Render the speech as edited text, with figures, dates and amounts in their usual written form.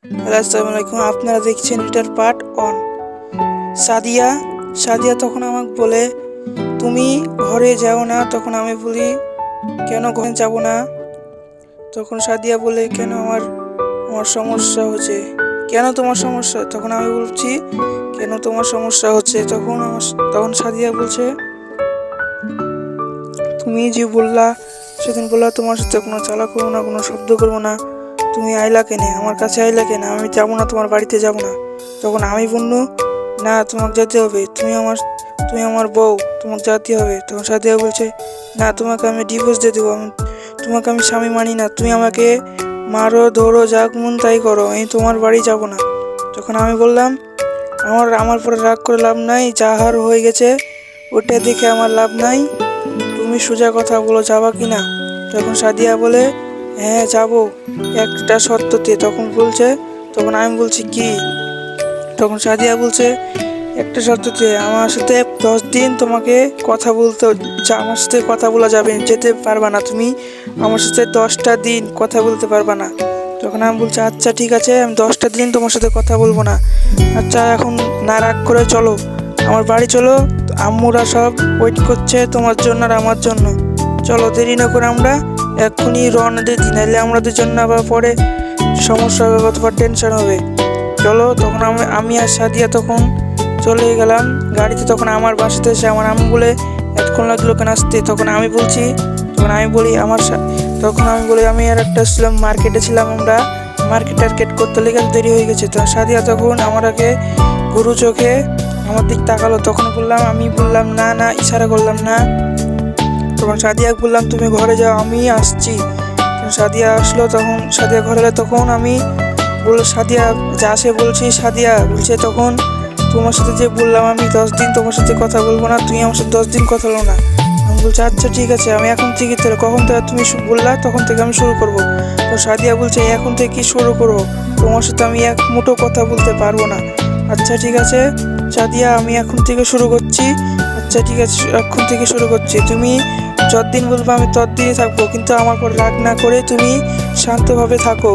Hello, আসসালামু আলাইকুম। আপনারা দেখছেন এটার পার্ট অন। সাদিয়া সাদিয়া তখন আমাকে বলে, তুমি ঘরে যাও না। তখন আমি বলি, কেন ঘরে যাব না? তখন সাদিয়া বলে, কেন আমার আমার সমস্যা হচ্ছে। কেন তোমার সমস্যা? তখন আমি বলছি, কেন তোমার সমস্যা হচ্ছে? তখন সাদিয়া বলছে, তুমি যে বললা, সেদিন বললা তোমার সাথে কোনো চালা করবো না, কোনো শব্দ করবো না। তুমি আইলা কেনে, আমার কাছে আইলা কেনে? আমি যাবো না, তোমার বাড়িতে যাবো না। তখন আমি বললু, না তোমাকে যেতে হবে, তুমি আমার বউ, তোমাকে যেতে হবে। তখন সাদিয়া বলছে, না তোমাকে আমি ডিভোর্স দিয়ে দেবো, তোমাকে আমি স্বামী মানি না। তুমি আমাকে মারো, ধরো, যা মন তাই করো, আমি তোমার বাড়ি যাব না। তখন আমি বললাম, আমার পরে রাগ করে লাভ নাই, যা হার হয়ে গেছে ওটা দেখে আমার লাভ নাই। তুমি সোজা কথা বলো, যাবা কি না? তখন সাদিয়া বলে, হ্যাঁ যাব, একটা শর্ততে। তখন আমি বলছি, কি? তখন সাদিয়া বলছে, একটা শর্ততে, আমার সাথে 10 দিন তোমাকে কথা বলতে, আমার সাথে কথা বলা যাবে, যেতে পারবা না তুমি। আমার সাথে 10টা দিন কথা বলতে পারবা না। তখন আমি বলছি, আচ্ছা ঠিক আছে, আমি 10টা দিন তোমার সাথে কথা বলবো না। আচ্ছা এখন না রাগ করে চলো, আমার বাড়ি চলো। আম্মুরা সব ওয়েট করছে তোমার জন্য আর আমার জন্য। চলো, দেরি না করে আমরা এক্ষুনি রওনা দিয়ে দিই, নাহলে আমাদের জন্য আবার পরে সমস্যা হবে অথবা টেনশন হবে। চলো। তখন আমি আর সাদিয়া তখন চলে গেলাম গাড়িতে। তখন আমার বাসাতে এসে আমার আম্মু বলে, এতক্ষণ লাগলো কেন আসতে? তখন আমি বলি আমি আর একটা ছিলাম, মার্কেটে ছিলাম, আমরা মার্কেট করতে লেগে দেরি হয়ে গেছে। তো সাদিয়া তখন আমার আগে গরু চোখে আমার দিক তাকালো। তখন আমি বললাম না না, ইশারা করলাম না। তখন সাদিয়া বললাম, তুমি ঘরে যাও, আমি আসছি। সাদিয়া আসলো। তখন সাদিয়া ঘরে এলো। তখন আমি সাদিয়া যা সে বলছি, সাদিয়া বলছে, তখন তোমার সাথে যে বললাম আমি 10 দিন তোমার সাথে কথা বলবো না, তুমি আমার সাথে 10 দিন কথা বলো না। আমি বলছি, আচ্ছা ঠিক আছে, আমি এখন থেকে কখন থেকে তুমি বললা তখন থেকে আমি শুরু করবো। তো সাদিয়া বলছে, এখন থেকে কি শুরু করবো? তোমার সাথে আমি এক মুঠো কথা বলতে পারবো না। আচ্ছা ঠিক আছে সাদিয়া, আমি এখন থেকে শুরু করছি। আচ্ছা ঠিক আছে, এখন থেকে শুরু করছি। তুমি যতদিন বলবো আমি ততদিনই থাকবো, কিন্তু আমার পর রাগ না করে তুমি শান্তভাবে থাকো।